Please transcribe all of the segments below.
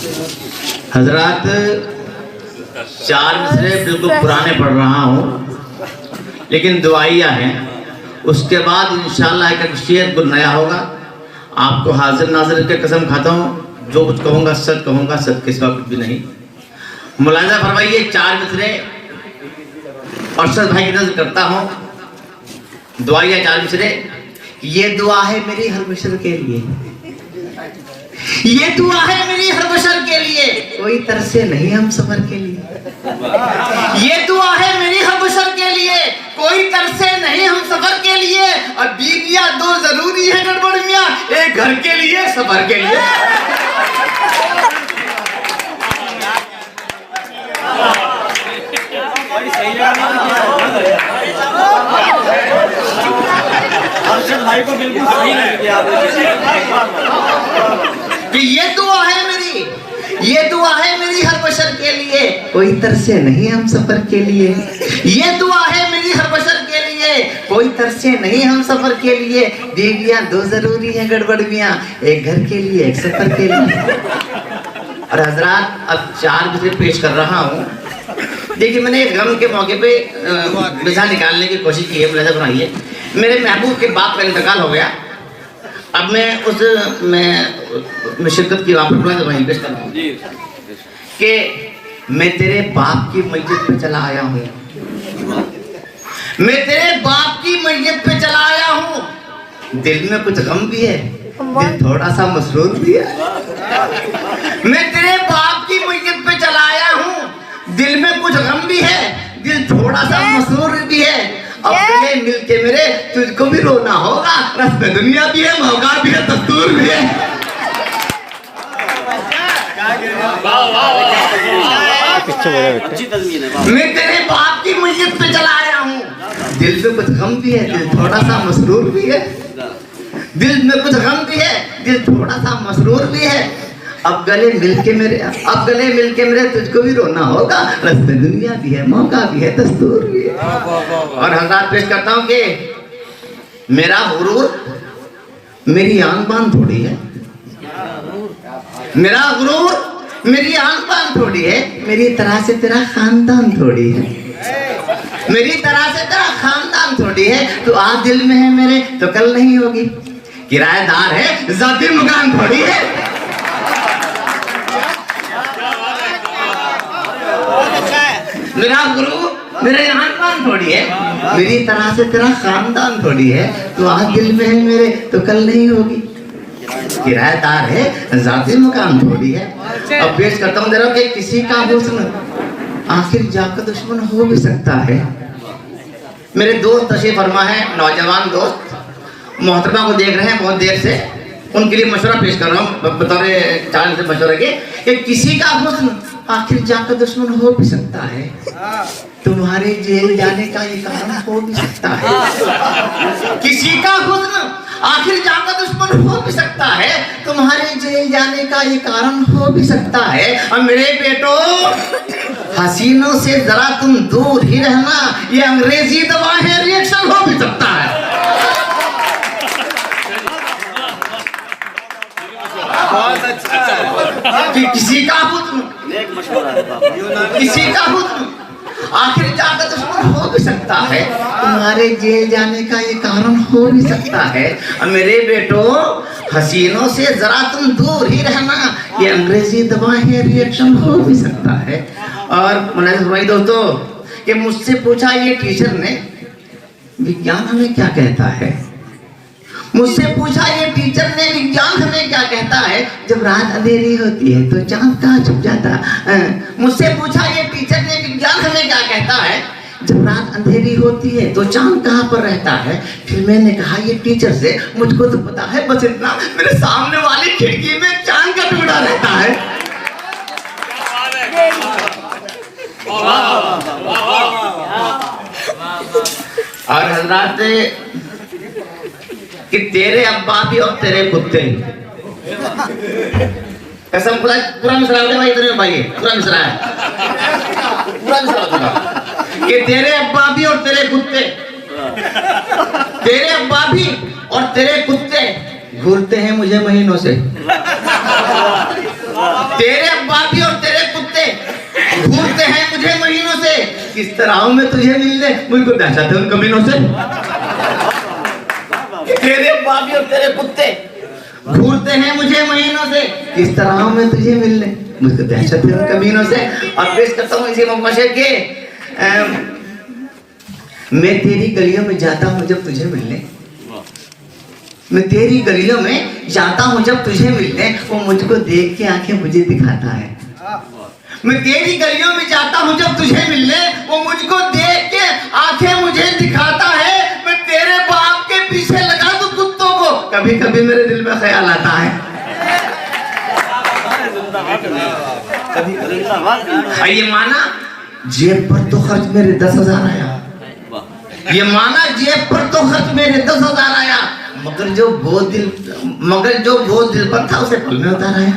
हजरात 4 मिसरे बिल्कुल पुराने पढ़ रहा हूँ, लेकिन दुआइया हैं। उसके बाद इंशाअल्लाह एक शेर कुछ नया होगा। आपको हाजिर नाज़िर के कसम खाता हूँ, जो कुछ कहूँगा सच कहूँगा, सच के सिवा कुछ भी नहीं। मुलाज़ा फरमाइए 4 मिसरे अरशद भाई की नजर करता हूँ। दुआइया 4 मिसरे। ये दुआ है मेरी हर बशर के लिए, ये दुआ है मेरी हर बशर के लिए, कोई तरसे नहीं हम सफर के लिए। ये दुआ है मेरी हर बशर के लिए, कोई तरसे नहीं हम सफर के लिए। और बीवियां 2 जरूरी है गड़बड़ मियां, एक घर के लिए सफर के लिए। भाई को बिल्कुल सही नहीं किया कि ये दुआ है मेरी, ये दुआ है मेरी हर बशर के लिए, कोई तरसे नहीं हम सफर के लिए। ये दुआ है मेरी हर बशर के लिए, कोई तरसे नहीं हम सफर के लिए। बीवियां 2 जरूरी है गड़बड़ मियां, एक घर के लिए एक सफर के लिए। और हजरात अब 4 मिसरे पेश कर रहा हूँ। देखिए मैंने गम के मौके पे मिसाल निकालने की कोशिश की है। मुलाज़ा बनाइए, मेरे महबूब के बाप का इंतकाल हो गया। अब मैं उस मैं शिरकत की वापस वहीं पेश कर रहा हूँ कि मैं तेरे बाप की मस्जिद पे चला आया हूँ, मैं तेरे बाप की मस्जिद पे चला आया हूँ। दिल में कुछ गम भी है, दिल थोड़ा सा मसरूर भी है। मैं तेरे बाप की मस्जिद पे चला आया हूँ, दिल में कुछ गम भी है, दिल थोड़ा सा मसरूर भी है। अब गले मिल के मेरे तुझको भी रोना होगा, रस्म दुनिया भी है, मौका भी है, दस्तूर भी है। मैं तेरे बाप की मस्जिद पे चला आया हूँ, दिल में कुछ गम भी है, दिल थोड़ा सा मसरूर भी है। दिल में कुछ गम भी है, दिल थोड़ा सा मसरूर भी है। अब गले मिल के मेरे तुझको भी रोना होगा, रस्म दुनिया भी है, मौका भी है, दस्तूर भी है। और हज़रात पेश करता हूँ कि मेरा गुरूर मेरी आन बान थोड़ी है, मेरा गुरूर मेरी आन बान थोड़ी है। मेरी तरह से तेरा खानदान थोड़ी है, मेरी तरह से तेरा खानदान थोड़ी है। तो आज दिल में है मेरे तो कल नहीं होगी, किराएदार है ज़ाती मकान थोड़ी है। मेरा गुरु मेरे खानदान थोड़ी है, मेरी तरह से तेरा खानदान थोड़ी है। तो आज दिल में है मेरे तो कल नहीं होगी, किराएदार है ज़ाती मकान थोड़ी है। अब पेश करता हूँ जरा कि किसी का हुस्न आखिर जाकर दुश्मन हो भी सकता है। मेरे दोस्त तशरीफ फरमा है, नौजवान दोस्त मोहतरमा को देख रहे हैं बहुत देर से, उनके लिए मशवरा पेश कर रहा हूँ बतौर 4 से मशवरा के कि किसी का हुस्न आखिर जाकर दुश्मन हो भी सकता है, तुम्हारे जेल जाने का ये कारण हो भी सकता है। किसी का हुस्न आखिर जाकर दुश्मन हो भी सकता है, तुम्हारे जेल जाने का ये कारण हो भी सकता है। और मेरे बेटो हसीनों से जरा तुम दूर ही रहना, ये अंग्रेजी दवा है, रिएक्शन हो भी सकता है। बहुत अच्छा। कि किसी का हुस्न, किसी का हुस्न आखिर जाकर दुश्मन हो भी सकता है, तुम्हारे जेल जाने का ये कारण हो भी सकता है। और मेरे बेटो हसीनों से जरा तुम दूर ही रहना, ये अंग्रेजी दवा है, रिएक्शन हो भी सकता है। और भाई दोस्तों कि मुझसे पूछा ये टीचर ने विज्ञान हमें क्या कहता है, मुझसे पूछा ये टीचर ने विज्ञान हमें क्या कहता है, जब रात अंधेरी होती है तो चांद कहाँ छुप जाता है। मुझसे पूछा ये टीचर ने विज्ञान हमें क्या कहता है, जब रात अंधेरी होती है तो चांद कहाँ पर रहता है। फिर मैंने कहा ये टीचर से मुझको तो पता है, बस इतना मेरे सामने वाली खिड़की में चांद का टुकड़ा रहता है। और हजरात कि तेरे अब्बा भी और तेरे कुत्ते, कसम खुदा पूरा मिसरा है भाई, इधर भाई पूरा मिसरा है, पूरा मिसरा होगा कि तेरे अब्बा भी और तेरे कुत्ते, तेरे अब्बा भी और तेरे कुत्ते घूरते हैं मुझे महीनों से। तेरे बापी और तेरे कुत्ते घूरते हैं मुझे महीनों से, किस तरह आऊं मैं तुझे मिलने, मुझको दहशत है उन कमीनों से। तेरे बापी और तेरे कुत्ते घूरते हैं मुझे महीनों से, किस तरह आऊं मैं तुझे मिलने, मुझको दहशत है उन कमीनों से। और पेश करता हूँ इसी मशे के मैं तेरी गलियों में जाता हूँ जब तुझे मिलने, मैं तेरी गलियों में जाता हूँ जब तुझे मिलने, वो मुझको देख के आंखें मुझे दिखाता है। मैं तेरी गलियों में जाता हूँ जब तुझे मिलने, वो मुझको देख के आंखें मुझे दिखाता है। मैं तेरे बाप के पीछे लगा दूं कुत्तों को, कभी कभी मेरे दिल में ख्याल आता है। ये माना जेब पर तो खर्च मेरे 10,000 आया, ये माना जेब पर तो खर्च मेरे 10,000 आया, मगर जो बोझ दिल पर था उसे पल में उतार आया।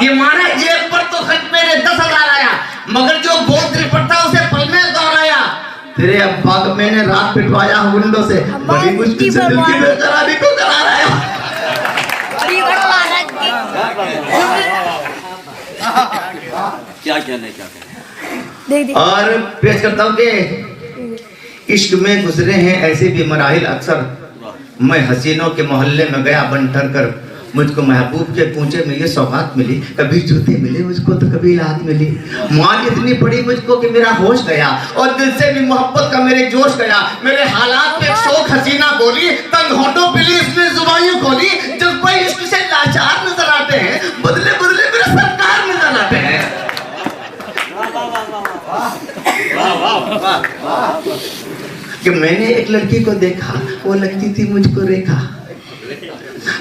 ये माना जेब पर तो खर्च मेरे 10,000 आया, मगर जो बोझ दिल पर था उसे पल में उतार आया। तेरे अब्बा को मैंने रात पिटवाया विंडो से, बड़ी मुश्किल से दिल की बेकरारी को करार आया। क्या कहने और पेश करता हूँ कि इश्क में गुजरे हैं ऐसे भी मराहिल अक्सर, मैं हसीनों के मोहल्ले में गया बन ठर कर, मुझको महबूब के कूंचे में ये सौगात मिली, कभी जूते मिले मुझको तो कभी लात मिली। मार इतनी पड़ी मुझको कि मेरा होश गया, और दिल से भी मोहब्बत का मेरे जोश गया। मेरे हालात पे शौक हसीना बोली, तंग होठों पे इसने जुबानियों खोली। जब कोई इश्क से लाचार नजर आते हैं, बदले बदले मेरे सरकार नजर आते हैं। कि मैंने एक लड़की को देखा, वो लगती थी मुझको रेखा।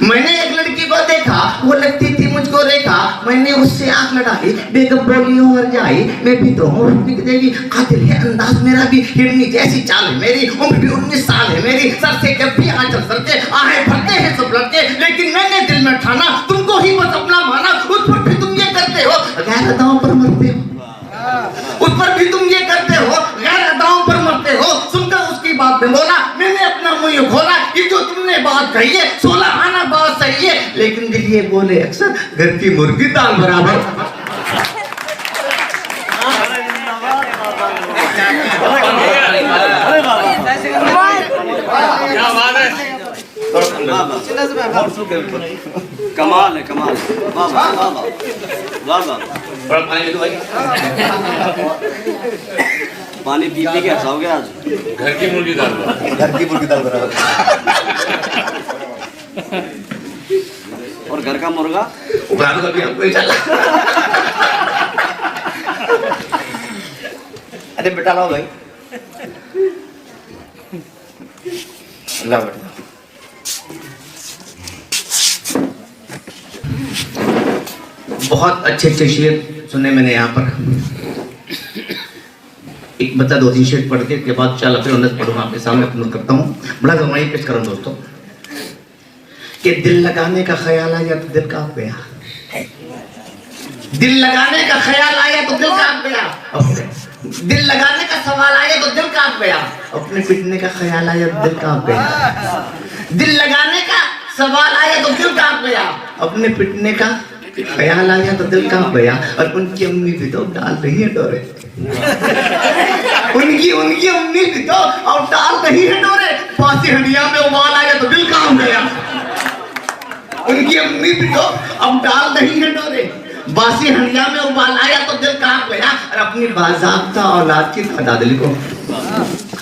मैंने एक लड़की को देखा, वो लगती थी मुझको रेखा। मैंने उससे आंख लड़ाई, बेगम बोली और जाई, मैं भी तो हूँ देवी, कातिल है अंदाज मेरा भी, हिरनी जैसी चाल है मेरी, उम्र भी 19 साल है मेरी। सर से जब भी आंचल सर के आहें भरते हैं सब लड़के, लेकिन मैंने दिल में ठाना तुमको ही बस अपना माना। उस पर भी तुम ये करते हो गैर अदाओं पर मरते हो, उस पर भी तुम ये करते हो गैर अदाओं पर मरते हो। सुनकर उसकी बात में बोला, मैंने अपना मुंह खोला, ये जो तुमने बात कही है 16 आना बात सही है, लेकिन दिल ये बोले अक्सर घर की मुर्गी दाल बराबर। कमाल है कमाल। पानी पी पी के हंसाओगे आज। घर की मुर्गी दाल बराबर। और घर का मुर्गा कभी हमको ही चला। अरे बेटा लाओ भाई, लाओ बेटा। बहुत अच्छे अच्छे शेर सुने मैंने यहाँ पर। एक बता 2-3 शेर पढ़ के बाद चल फिर उन्नत पढ़ूंगा, आपके सामने अपलोड करता हूँ। बड़ा गवाही पेश करूँ दोस्तों कि दिल लगाने का ख्याल आया तो दिल कांप गया, दिल लगाने का ख्याल आया तो दिल कांप गया, दिल लगाने का सवाल आया तो दिल कांप गया, अपने पिटने का ख्याल आया तो दिल कांप गया। दिल लगाने का सवाल आया तो दिल कांप गया, अपने पिटने का ख्याल आया तो दिल कांप गया। और उनकी अम्मी भी तो डाल रही है डोरे, उनकी अम्मी भी तो और डाल रही है डोरे। फांसी हंडिया में उबाल आया तो दिल कांप गया, उनकी अम्मी भी तो अब डाल रही है डोरे। बासी हंडिया में उबाल आया तो दिल कांप गया। और अपनी बाज़ाब्ता औलाद की तादाद लिखो,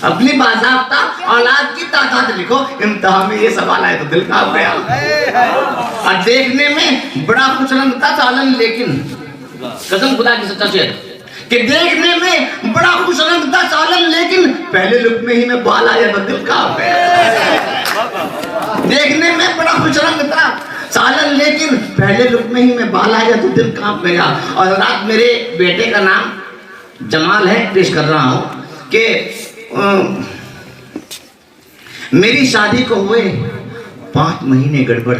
अपनी बाज़ाब्ता औलाद की तादाद लिखो। इम्तिहान में ये सवाल आया तो दिल कांप गया। और देखने में बड़ा खुश रंग था चालन, लेकिन कसम खुदा की सच्चा शेर कि देखने में बड़ा खुश रंग था चालन, लेकिन पहले लुक में ही मैं बाल आया तो दिल कांप गया। देखने में बड़ा खुश रंग था सालन, लेकिन पहले लुक में ही मैं बाल आया तो दिल कांप गया। और रात मेरे बेटे का नाम जमाल है, पेश कर रहा हूँ कि मेरी शादी को हुए 5 महीने गड़बड़,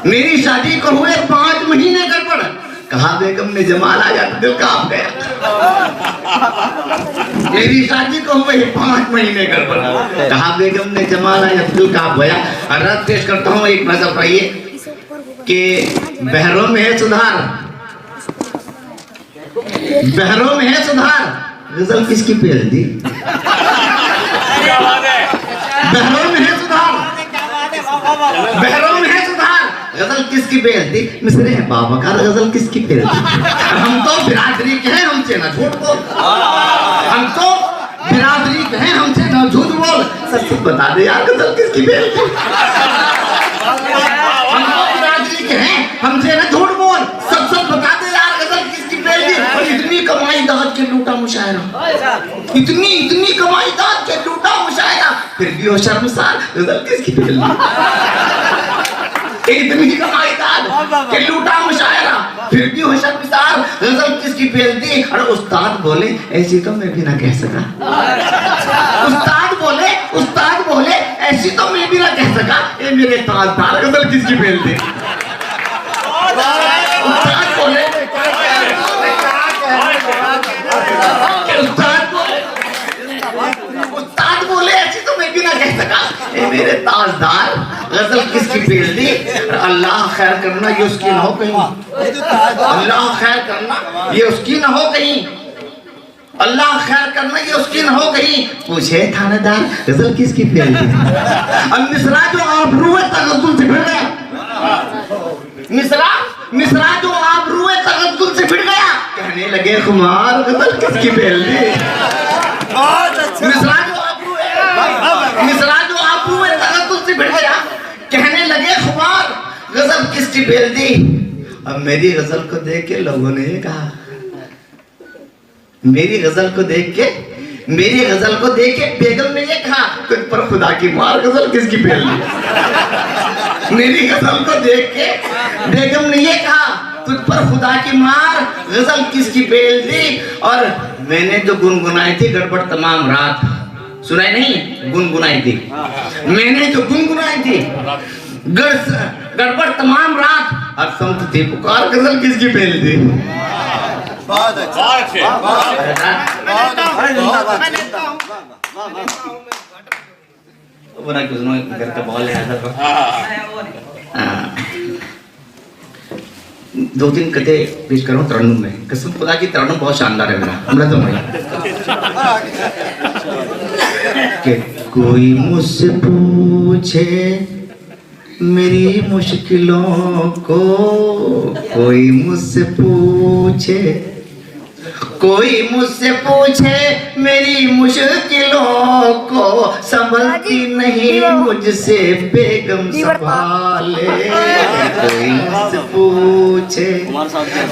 मेरी शादी को हुए 5 महीने गड़बड़। कहा बेगम ने जमाल आया तो दिल कांप गया। मेरी शादी को हुए 5 महीने गड़बड़, कहा बेगम ने जमाल आया तो दिल कांप गया। और रात पेश करता हूँ, एक नजर पाइए कि बहरों में है सुधार, बहरों में है सुधार, गजल किसकी पेल दी? बहरों में है सुधार, बहरों में है सुधार, गजल किसकी पेल दी? मिसरे हैं बाबा का, गजल किसकी पेल दी? हम तो बिरादरी के हैं, हमसे ना झूठ बोल, हम तो बिरादरी के हैं, हमसे ना झूठ बोल, सच सच बता दे यार गजल किसकी पेल दी? हम तो बिरादरी के हैं, हमसे ना झूठ बोल, सच सच बता दे यार गजल किसकी पेल दी? और इतनी कमाई दाद के लूटा मुशायरा, इतनी कमाई दाद के लूटा मुशायरा, फिर भी वो शर्मसार, गजल किसकी पेल दी? इतनी कमाई दाद के लूटा मुशायरा, फिर भी हो शर्मसार, गजल किसकी पेल दी? और उस्ताद बोले ऐसी तो मैं भी ना कह सका, उस्ताद बोले ऐसी तो मैं भी ना कह सका, ये मेरे ताजदार गजल किसकी पेल दी? उस्ताद बोले ऐसी तो मैं भी ना कह सका, ये मेरे ताजदार गजल किसकी पेल दी? अल्लाह खैर करना ये उसकी ना हो कहीं, अल्लाह खैर करना ये उसकी ना हो कहीं, अल्लाह खैर करना ये उसकी ना हो कहीं, पूछे थानेदार गजल किसकी पेल दी? अब मिसरा जो आप रुए तगद्दुल से भिड़ गया, मिसरा जो आप रुए तगद्दुल से भिड़ गया, कहने लगे खुमार गजल किसकी पेल दी? मिसरा जो आप रुए तगद्दुल से भिड़ गया, कहने लगे खुमार गजल किसकी पेल दी? अब मेरी गजल को देख के लोगों ने ये कहा, मेरी गजल को देख के बेगम ने ये कहा, तुझ पर खुदा की मार गजल किसकी पेल दी? मेरी गजल को देख के बेगम ने ये कहा, तुझ पर खुदा की मार गजल किसकी पेल दी? और मैंने जो गुनगुनाई थी गड़बड़ तमाम रात, सुनाई नहीं, गुनगुनाई थी, मैंने जो गुनगुनाई थी गड़बड़ तमाम रात, अब समझ थी पुकार गजल किसकी पेल दी? बहुत अच्छे, बना कुछ नो घर का बॉल है दो तीन कथे पेश करूं तरन्नुम में, कसम खुदा की तरन्नुम बहुत शानदार है मेरा, हमरा तो कि कोई मुझसे पूछे मेरी मुश्किलों को, कोई मुझसे पूछे मेरी मुश्किलों को, संभलती नहीं मुझसे बेगम संभाले,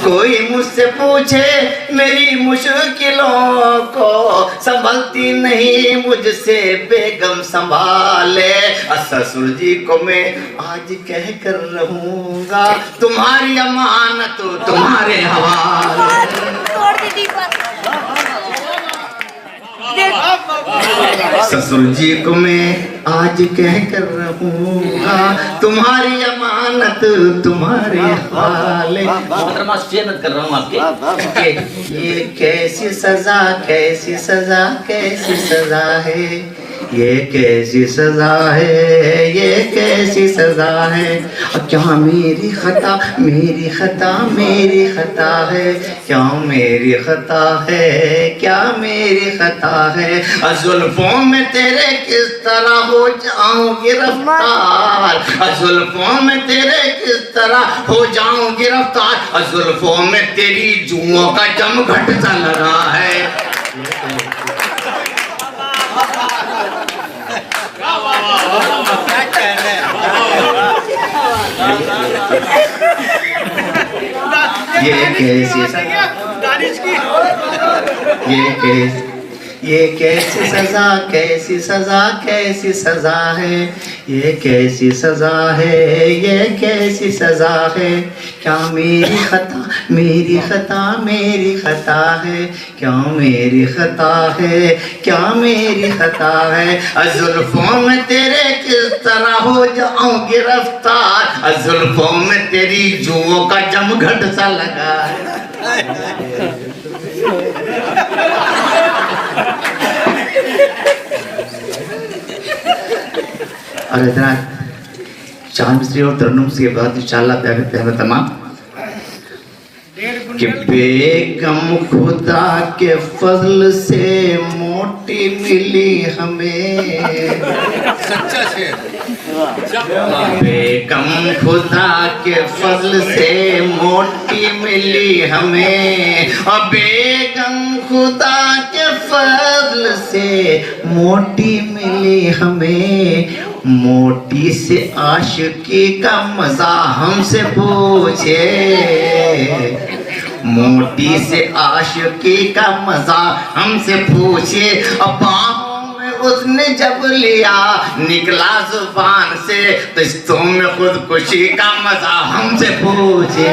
कोई मुझसे पूछे मेरी मुश्किलों को, संभलती नहीं मुझसे बेगम संभाले, ससुर जी को मैं आज कह कर रहूंगा, तुम्हारी अमानत तुम्हारे हवाले, ससुर जी को मैं आज कह कर रहूंगा, तुम्हारी अमानत तुम्हारे हवाले। मेहनत कर रहा हूँ आपके, ये कैसी सजा कैसी सजा कैसी सजा है, ये कैसी सजा है, ये कैसी सजा है, क्या मेरी खता मेरी खता मेरी खता है, क्या मेरी खता है, क्या मेरी खता है, जुल्फों में तेरे किस तरह हो जाऊं गिरफ्तार, जुल्फों में तेरे किस तरह हो जाऊं गिरफ्तार, जुल्फों में तेरी जुओं का जमघट सा लगा है, ये कैसी सजा कैसी सजा कैसी सजा है, ये कैसी सजा है, ये कैसी सजा है, क्या मेरी खता मेरी खता मेरी खता है, क्या मेरी खता है, क्या मेरी खता है, जुल्फों में तेरे किस तरह हो जाऊं गिरफ्तार, जुल्फों में तेरी जुओं का जमघट सा लगा है। और इतना चार मिसरी और तरन्नुम के बाद इंशाअल्लाह प्यारे तमाम कि बेगम खुदा के फजल से मोटी मिली हमें। सच्चा शेर। बेगम खुदा के फजल से मोटी मिली हमें, और बेगम खुदा के फजल से मोटी मिली हमें। मोटी से आशिकी का मजा हमसे पूछे, मोटी से आशिकी का मजा हमसे पूछे। अब बाहों में उसने जब लिया निकला जुबान से, तो रिश्तों में खुदकुशी का मजा हमसे पूछे।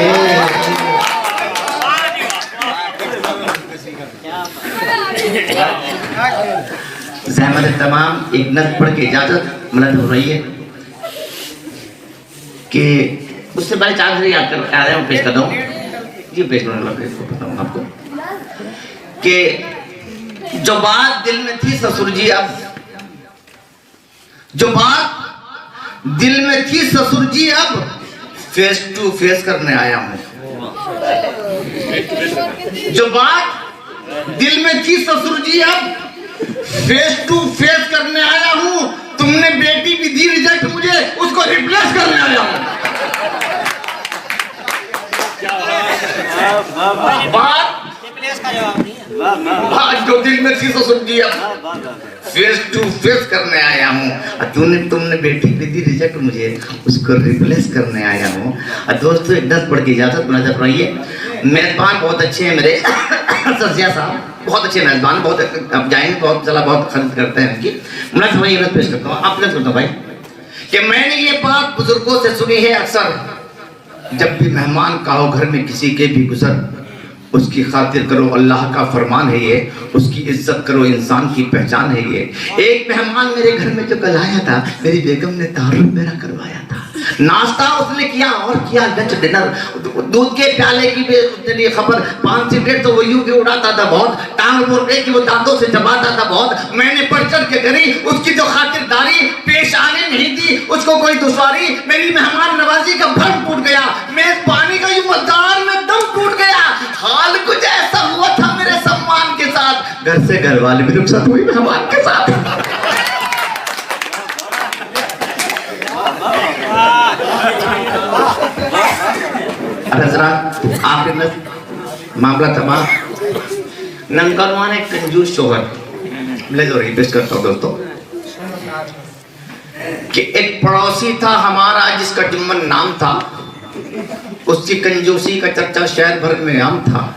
ज़हमत तमाम एक नज़्म पढ़ के इजाजत मलद हो रही है कि उससे पहले चार से याद कर आ रहे हैं, पेश कर दूं ये पेश करने लगे बताऊं आपको कि जो बात दिल में थी ससुर जी, अब जो बात दिल में थी ससुर जी अब फेस टू फेस करने आया हूं। जो बात दिल में थी ससुर जी अब फेस टू फेस करने आया हूं। तुमने बेटी भी दी रिजेक्ट, मुझे उसको रिप्लेस करने आया हूं। बात जो दिल में थी ससुर जी अब फेस टू फेस करने आया हूँ। तुमने बेटी भी दी रिजेक्ट, मुझे उसको रिप्लेस करने आया हूँ। दोस्तों एक 10 पढ़ के इजाजत मुलाज़ा रहिए। मेजबान बहुत अच्छे हैं मेरे सरजिया साहब, बहुत अच्छे मेजबान, बहुत अब जाएंगे बहुत चला बहुत खर्च करते हैं उनकी। मैं वही पेश करता हूँ, आप करता हूँ भाई कि मैंने ये बात बुजुर्गों से सुनी है अक्सर, जब भी मेहमान का हो घर में किसी के भी गुजर, उसकी खातिर करो अल्लाह का फरमान है ये, उसकी इज्जत करो इंसान की पहचान है ये। एक मेहमान मेरे घर में जो कल आया था, मेरी बेगम ने तारुफ मेरा करवाया था। नाश्ता उसने किया और किया लंच डिनर, दूध के प्याले की भी उसने लिए खबर, 5 सिगरेट तो वो यूं भी उड़ाता था बहुत, टांग बोल गई कि वो दांतों से चबाता था बहुत। मैंने बढ़ चढ़ के करी उसकी जो खातिरदारी, पेश आने नहीं दी उसको कोई दुश्वारी। मेरी मेहमान नवाजी का भरम टूट गया, मेजबानी का यूं मदार में दम टूट गया। हाल कुछ ऐसा हुआ था मेरे सम्मान के साथ, घर से घर वाले भी रुखसत हुई मेहमान के साथ। आपके मामला तमाम नंगलवान एक कंजूस शोहर, मैं जो रिक्वेस्ट करता हूँ दोस्तों कि एक पड़ोसी था हमारा जिसका जुम्मन नाम था, उसकी कंजूसी का चर्चा शहर भर में आम था।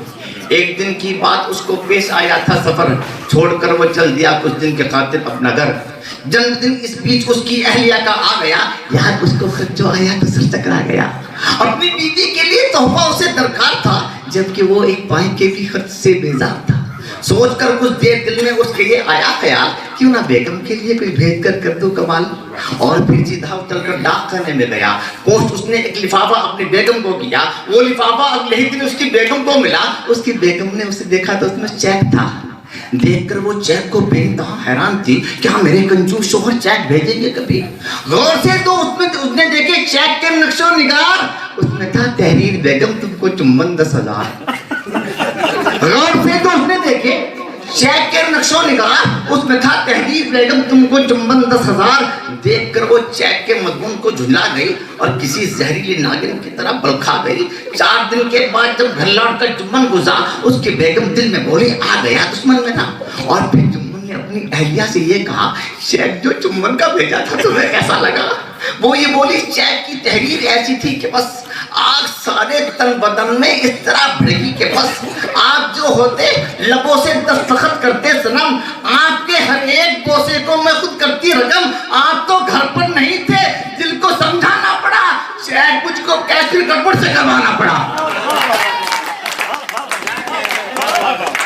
एक दिन की बात उसको पेश आया था, सफर छोड़कर वो चल दिया कुछ दिन के खातिर अपना घर। जन्मदिन इस बीच उसकी अहलिया का आ गया, यार उसको खर्च जो आया तो सर चकरा गया। अपनी बीवी के लिए तोहफा उसे दरकार था, जबकि वो एक पाई के भी खर्च से बेजार था। सोचकर कुछ देर दिल में उसके ये आया ख्याल, क्यों ना बेगम के लिए कोई भेज कर दूं कमाल। और फिर सीधा चलकर डाक खाने में गया। पोस्ट उसने एक लिफाफा अपनी बेगम को किया, वो लिफाफा अगले ही दिन उसकी बेगम को मिला। उसकी बेगम ने उसे देखा तो उसमें चेक था। देखकर वो चेक को बेनतहा हैरान थी, क्या मेरे कंजूस शोहर चेक भेजेंगे कभी। गौर से तो उसने देखे चेक के नक्शो निगार, उसमें था तहरीर बेगम तुमको चुम्बन 10,000। गौर से तो उसने देखे चेक के नक्शो निगार, उसमें था तहरीर बेगम तुमको चुम्बन 10,000। देखकर वो चेक के मजमून को झुंझला गई और किसी जहरीली नागिन की तरह बलखा गई। 4 दिन के बाद जब घर लौटकर जुम्मन गुजरा, उसकी बेगम दिल में बोली आ गया दुश्मन में ना। और फिर जुम्मन ने अपनी अहलिया से ये कहा, चेक जो चुम्बन का भेजा था तुम्हें कैसा लगा। वो ये बोली, चेक की तहरीर ऐसी थी कि बस आग सारे तन बदन में इस तरह भड़की के बस आप जो होते लबों से दस्तखत करते सनम, आपके हर एक बोसे को मैं खुद करती रकम। आप तो घर पर नहीं थे, दिल को समझाना पड़ा, चेक मुझको कैसे गड़बड़ से करवाना